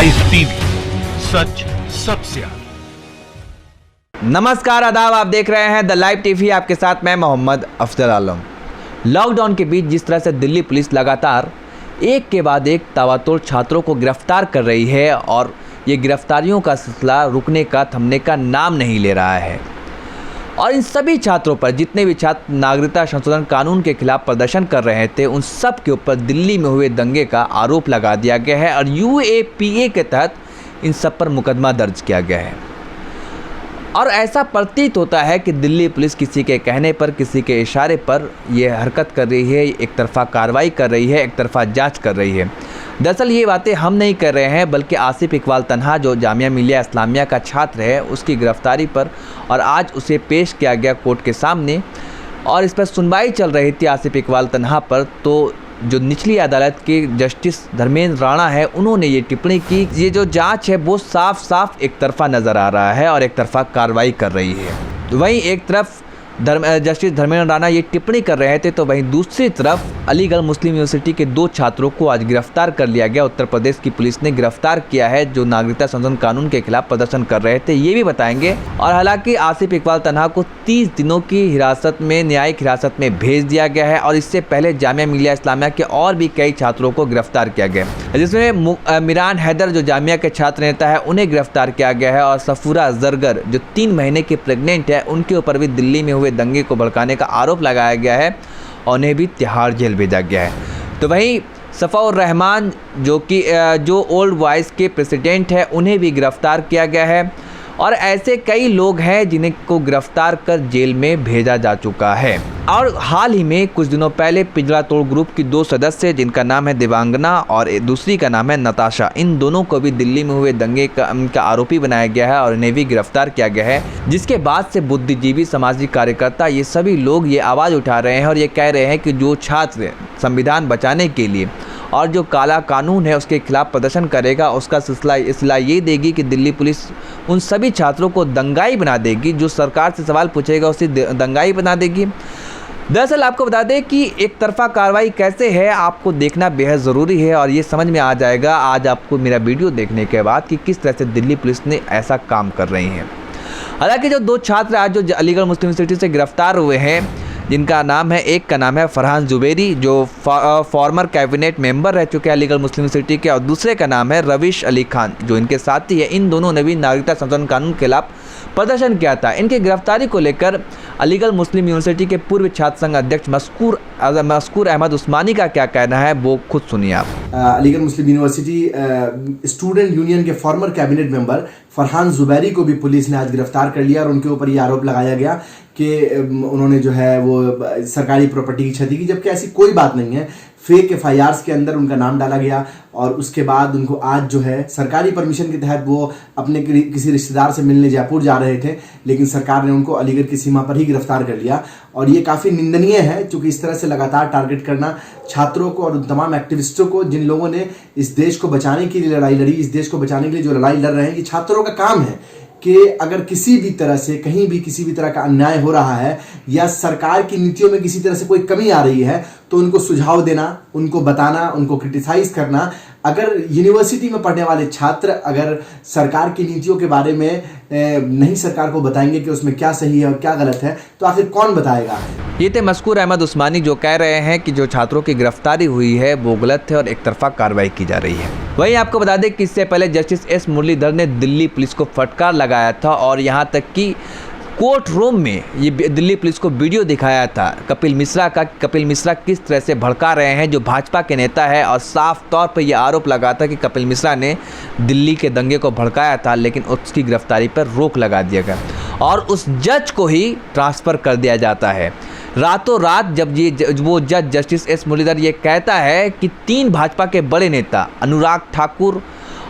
Live TV, सच सबसे आगे। नमस्कार, आदाब। आप देख रहे हैं द लाइव टीवी। आपके साथ मैं मोहम्मद अफजल आलम। लॉकडाउन के बीच जिस तरह से दिल्ली पुलिस लगातार एक के बाद एक ताबड़तोड़ छात्रों को गिरफ्तार कर रही है और ये गिरफ्तारियों का सिलसिला रुकने का, थमने का नाम नहीं ले रहा है। और इन सभी छात्रों पर, जितने भी छात्र नागरिकता संशोधन कानून के खिलाफ प्रदर्शन कर रहे थे, उन सब के ऊपर दिल्ली में हुए दंगे का आरोप लगा दिया गया है और UAPA के तहत इन सब पर मुकदमा दर्ज किया गया है। और ऐसा प्रतीत होता है कि दिल्ली पुलिस किसी के कहने पर, किसी के इशारे पर यह हरकत कर रही है, एक तरफा कार्रवाई कर रही है, एक तरफा जांच कर रही है। दरअसल ये बातें हम नहीं कर रहे हैं, बल्कि आसिफ इकबाल तन्हा, जो जामिया मिलिया इस्लामिया का छात्र है, उसकी गिरफ्तारी पर और आज उसे पेश किया गया कोर्ट के सामने और इस पर सुनवाई चल रही थी आसिफ इकबाल तन्हा पर। तो जो निचली अदालत के जस्टिस धर्मेंद्र राणा है, उन्होंने ये टिप्पणी की, ये जो जांच है वो साफ साफ एक तरफा नज़र आ रहा है और एक तरफा कार्रवाई कर रही है। वहीं एक तरफ जस्टिस धर्मेंद्र राणा ये टिप्पणी कर रहे थे, तो वहीं दूसरी तरफ अलीगढ़ मुस्लिम यूनिवर्सिटी के 2 छात्रों को आज गिरफ्तार कर लिया गया। उत्तर प्रदेश की पुलिस ने गिरफ्तार किया है, जो नागरिकता संशोधन कानून के खिलाफ प्रदर्शन कर रहे थे, ये भी बताएंगे। और हालांकि आसिफ इकबाल तन्हा को 30 दिनों की हिरासत में, न्यायिक हिरासत में भेज दिया गया है और इससे पहले जामिया मिलिया इस्लामिया के और भी कई छात्रों को गिरफ्तार किया गया, जिसमें मिरान हैदर, जो जामिया के छात्र नेता है, उन्हें गिरफ्तार किया गया है और सफूरा जरगर, जो 3 महीने की प्रेग्नेंट है, उनके ऊपर भी दिल्ली में दंगे को भड़काने का आरोप लगाया गया है और उन्हें भी तिहाड़ जेल भेजा गया है। तो वहीं सफ़ाउर रहमान, जो ओल्ड बॉयज़ के प्रेसिडेंट है, उन्हें भी गिरफ्तार किया गया है और ऐसे कई लोग हैं जिन्हें को गिरफ्तार कर जेल में भेजा जा चुका है। और हाल ही में कुछ दिनों पहले पिंजरा तोड़ ग्रुप की 2 सदस्य, जिनका नाम है दिवांगना और दूसरी का नाम है नताशा, इन दोनों को भी दिल्ली में हुए दंगे का आरोपी बनाया गया है और इन्हें भी गिरफ्तार किया गया है। जिसके बाद से बुद्धिजीवी, सामाजिक कार्यकर्ता, ये सभी लोग ये आवाज़ उठा रहे हैं और ये कह रहे हैं कि जो छात्र संविधान बचाने के लिए और जो काला कानून है उसके खिलाफ प्रदर्शन करेगा, उसका सिलसिला ये देगी कि दिल्ली पुलिस उन सभी छात्रों को दंगाई बना देगी, जो सरकार से सवाल पूछेगा उसे दंगाई बना देगी। दरअसल आपको बता दें कि एक तरफा कार्रवाई कैसे है, आपको देखना बेहद ज़रूरी है और ये समझ में आ जाएगा आज आपको मेरा वीडियो देखने के बाद कि किस तरह से दिल्ली पुलिस ने ऐसा काम कर रही है। हालांकि जो 2 छात्र आज जो अलीगढ़ मुस्लिम यूनिवर्सिटी से गिरफ्तार हुए हैं, जिनका नाम है, एक का नाम है फरहान जुबैरी, जो फॉर्मर कैबिनेट मेंबर रह चुके हैं अलीगढ़ मुस्लिम यूनिवर्सिटी के, और दूसरे का नाम है रविश अली खान, जो इनके साथी है। इन दोनों ने भी नागरिकता संशोधन कानून के खिलाफ प्रदर्शन किया था। इनकी गिरफ्तारी को लेकर अलीगढ़ मुस्लिम यूनिवर्सिटी के पूर्व छात्र संघ अध्यक्ष मस्कूर अहमद उस्मानी का क्या कहना है, वो खुद सुनिए आप। अलीगढ़ मुस्लिम यूनिवर्सिटी स्टूडेंट यूनियन के former cabinet member Farhan Zubairi को भी पुलिस ने आज गिरफ्तार कर लिया और उनके ऊपर ये आरोप लगाया गया कि उन्होंने जो है वो सरकारी प्रॉपर्टी की क्षति की, जबकि ऐसी कोई बात नहीं है। फेक FIRs के अंदर उनका नाम डाला गया और उसके बाद उनको आज जो है सरकारी परमिशन के तहत वो अपने किसी रिश्तेदार से मिलने जयपुर जा रहे थे, लेकिन सरकार ने उनको अलीगढ़ की सीमा पर ही गिरफ्तार कर लिया। और ये काफ़ी निंदनीय है, क्योंकि इस तरह से लगातार टारगेट करना छात्रों को और उन तमाम एक्टिविस्टों को, जिन लोगों ने इस देश को बचाने के लिए लड़ाई लड़ी, इस देश को बचाने के लिए जो लड़ाई लड़ रहे हैं, ये छात्रों का काम है कि अगर किसी भी तरह से कहीं भी किसी भी तरह का अन्याय हो रहा है या सरकार की नीतियों में किसी तरह से कोई कमी आ रही है, तो उनको सुझाव देना, उनको बताना, उनको क्रिटिसाइज करना। अगर यूनिवर्सिटी में पढ़ने वाले छात्र अगर सरकार की नीतियों के बारे में नहीं सरकार को बताएंगे कि उसमें क्या सही है और क्या गलत है, तो आखिर कौन बताएगा। ये थे मस्कूर अहमद उस्मानी, जो कह रहे हैं कि जो छात्रों की गिरफ्तारी हुई है वो गलत है और एक तरफा कार्रवाई की जा रही है। वहीं आपको बता दें कि इससे पहले जस्टिस S मुरलीधर ने दिल्ली पुलिस को फटकार लगाया था और यहाँ तक कि कोर्ट रूम में ये दिल्ली पुलिस को वीडियो दिखाया था कपिल मिश्रा का। कपिल मिश्रा किस तरह से भड़का रहे हैं, जो भाजपा के नेता है, और साफ तौर पर यह आरोप लगा था कि कपिल मिश्रा ने दिल्ली के दंगे को भड़काया था, लेकिन उसकी गिरफ्तारी पर रोक लगा दिया गया और उस जज को ही ट्रांसफ़र कर दिया जाता है रातों रात। जब वो जज जस्टिस S मुरलीधर ये कहता है कि 3 भाजपा के बड़े नेता अनुराग ठाकुर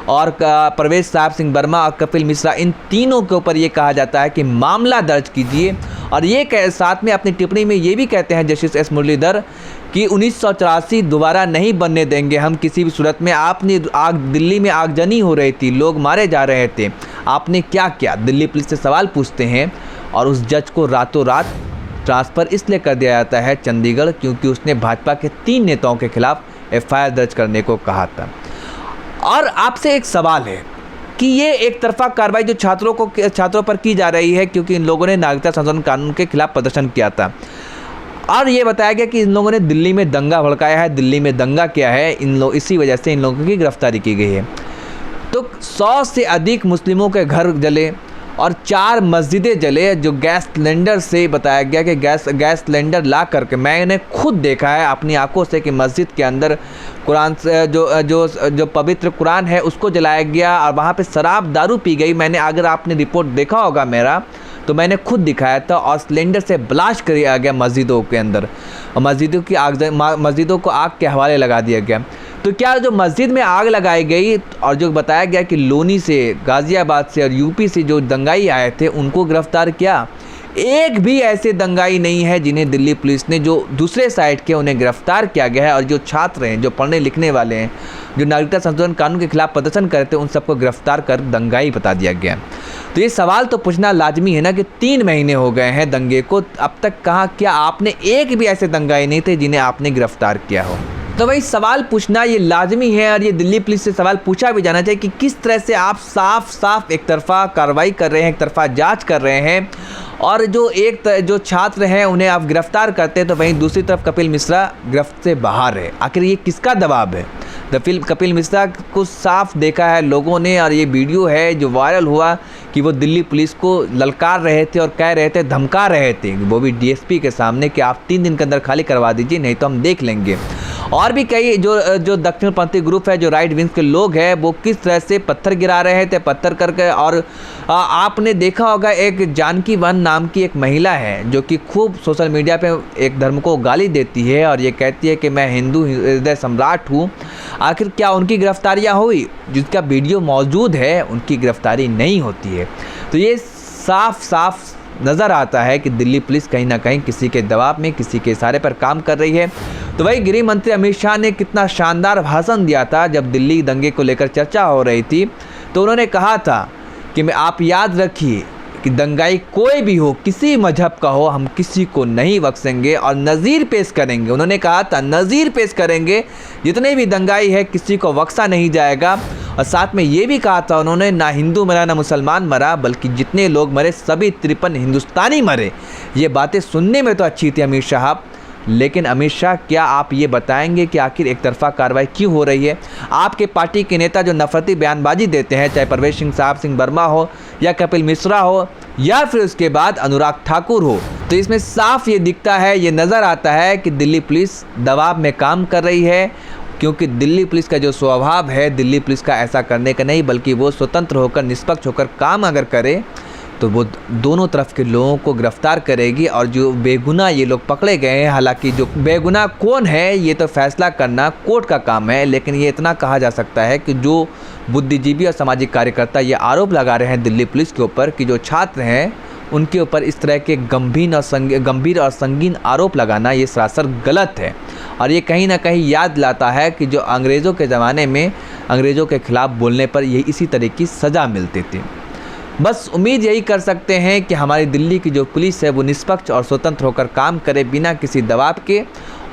और प्रवेश साहब सिंह वर्मा और कपिल मिश्रा, इन तीनों के ऊपर ये कहा जाता है कि मामला दर्ज कीजिए। और ये साथ में अपनी टिप्पणी में ये भी कहते हैं जस्टिस S मुरलीधर कि 1984 दोबारा नहीं बनने देंगे हम किसी भी सूरत में। आपने दिल्ली में आगजनी हो रही थी, लोग मारे जा रहे थे, आपने क्या किया। दिल्ली पुलिस से सवाल पूछते हैं और उस जज को रातों रात ट्रांसफ़र इसलिए कर दिया जाता है चंडीगढ़, क्योंकि उसने भाजपा के 3 नेताओं के खिलाफ FIR दर्ज करने को कहा था। और आपसे एक सवाल है कि ये एक तरफा कार्रवाई जो छात्रों पर की जा रही है, क्योंकि इन लोगों ने नागरिकता संशोधन कानून के खिलाफ प्रदर्शन किया था और ये बताया गया कि इन लोगों ने दिल्ली में दंगा भड़काया है, दिल्ली में दंगा किया है, इसी वजह से इन लोगों की गिरफ्तारी की गई है। तो 100 से अधिक मुस्लिमों के घर जले और 4 मस्जिदें जले, जो गैस सिलेंडर से बताया गया कि गैस सिलेंडर ला करके मैंने खुद देखा है अपनी आंखों से कि मस्जिद के अंदर कुरान से जो पवित्र कुरान है उसको जलाया गया और वहाँ पे शराब दारू पी गई। मैंने, अगर आपने रिपोर्ट देखा होगा मेरा, तो मैंने खुद दिखाया था और सिलेंडर से ब्लास्ट किया गया मस्जिदों के अंदर और मस्जिदों को आग के हवाले लगा दिया गया। तो क्या जो मस्जिद में आग लगाई गई और जो बताया गया कि लोनी से, गाज़ियाबाद से और यूपी से जो दंगाई आए थे उनको गिरफ्तार किया? एक भी ऐसे दंगाई नहीं है जिन्हें दिल्ली पुलिस ने, जो दूसरे साइड के, उन्हें गिरफ्तार किया गया है। और जो छात्र हैं, जो पढ़ने लिखने वाले हैं, जो नागरिकता संशोधन कानून के खिलाफ प्रदर्शन कर रहे थे, उन सबको गिरफ्तार कर दंगाई बता दिया गया। तो ये सवाल तो पूछना लाजमी है ना कि 3 महीने हो गए हैं दंगे को, अब तक कहाँ, क्या आपने एक भी ऐसे दंगाई नहीं थे जिन्हें आपने गिरफ्तार किया हो? तो वही सवाल पूछना ये लाजमी है और ये दिल्ली पुलिस से सवाल पूछा भी जाना चाहिए कि किस तरह से आप साफ एक तरफा कार्रवाई कर रहे हैं, एक तरफा जांच कर रहे हैं और जो छात्र हैं उन्हें आप गिरफ्तार करते हैं, तो वहीं दूसरी तरफ कपिल मिश्रा गिरफ्त से बाहर है। आखिर ये किसका दबाव है? कपिल मिश्रा को साफ देखा है लोगों ने और ये वीडियो है जो वायरल हुआ कि वो दिल्ली पुलिस को ललकार रहे थे और कह रहे थे, धमका रहे थे, वो भी डीएसपी के सामने कि आप 3 दिन के अंदर खाली करवा दीजिए, नहीं तो हम देख लेंगे। और भी कई जो दक्षिणपंथी ग्रुप है, जो राइट विंग के लोग हैं, वो किस तरह से पत्थर गिरा रहे थे, पत्थर करके। और आपने देखा होगा एक जानकी वन नाम की एक महिला है जो कि खूब सोशल मीडिया पे एक धर्म को गाली देती है और ये कहती है कि मैं हिंदू हृदय सम्राट हूँ। आखिर क्या उनकी गिरफ्तारियाँ हुई? जिसका वीडियो मौजूद है उनकी गिरफ्तारी नहीं होती है। तो ये साफ नज़र आता है कि दिल्ली पुलिस कहीं ना कहीं किसी के दबाव में, किसी के इशारे पर काम कर रही है। तो वही गृह मंत्री अमित शाह ने कितना शानदार भाषण दिया था जब दिल्ली दंगे को लेकर चर्चा हो रही थी। तो उन्होंने कहा था कि आप याद रखिए कि दंगाई कोई भी हो, किसी मजहब का हो, हम किसी को नहीं बख्शेंगे और नज़ीर पेश करेंगे। उन्होंने कहा था नज़ीर पेश करेंगे, जितने भी दंगाई है किसी को बख्शा नहीं जाएगा। और साथ में ये भी कहा था उन्होंने, ना हिंदू मरा ना मुसलमान मरा, बल्कि जितने लोग मरे सभी 53 हिंदुस्तानी मरे। ये बातें सुनने में तो अच्छी थी अमित शाह, लेकिन अमित शाह क्या आप ये बताएंगे कि आखिर एक तरफा कार्रवाई क्यों हो रही है? आपके पार्टी के नेता जो नफरती बयानबाजी देते हैं, चाहे परवेश सिंह वर्मा हो या कपिल मिश्रा हो या फिर उसके बाद अनुराग ठाकुर हो, तो इसमें साफ ये दिखता है, ये नज़र आता है कि दिल्ली पुलिस दबाव में काम कर रही है। क्योंकि दिल्ली पुलिस का जो स्वभाव है, दिल्ली पुलिस का ऐसा करने का नहीं, बल्कि वो स्वतंत्र होकर, निष्पक्ष होकर काम अगर करे तो वो दोनों तरफ के लोगों को गिरफ्तार करेगी। और जो बेगुनाह ये लोग पकड़े गए हैं, हालांकि जो बेगुनाह कौन है ये तो फैसला करना कोर्ट का काम है, लेकिन ये इतना कहा जा सकता है कि जो बुद्धिजीवी और सामाजिक कार्यकर्ता ये आरोप लगा रहे हैं दिल्ली पुलिस के ऊपर कि जो छात्र हैं उनके ऊपर इस तरह के गंभीर और संगीन आरोप लगाना ये सरासर गलत है। और ये कहीं ना कहीं याद लाता है कि जो अंग्रेज़ों के ज़माने में अंग्रेज़ों के ख़िलाफ़ बोलने पर ये इसी तरह की सज़ा मिलती थी। बस उम्मीद यही कर सकते हैं कि हमारी दिल्ली की जो पुलिस है वो निष्पक्ष और स्वतंत्र होकर काम करे, बिना किसी दबाव के।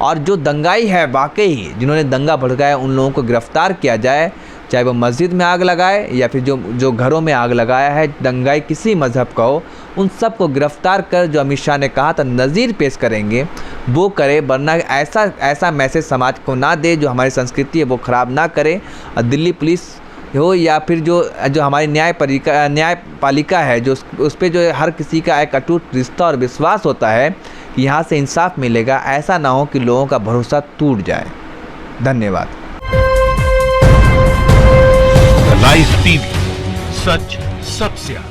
और जो दंगाई है, वाकई जिन्होंने दंगा भड़काया, उन लोगों को गिरफ्तार किया जाए, चाहे वो मस्जिद में आग लगाए या फिर जो घरों में आग लगाया है, दंगाई किसी मज़हब का हो, उन सब को गिरफ्तार कर, जो अमित शाह ने कहा था नज़ीर पेश करेंगे, वो करे। वरना ऐसा मैसेज समाज को ना दे जो हमारी संस्कृति है वो ख़राब ना करे। और दिल्ली पुलिस हो या फिर जो हमारी न्यायपालिका है, जो उस पर जो हर किसी का एक अटूट रिश्ता और विश्वास होता है कि यहाँ से इंसाफ मिलेगा, ऐसा ना हो कि लोगों का भरोसा टूट जाए। धन्यवाद। लाइव टीवी, सच सबसे आगे।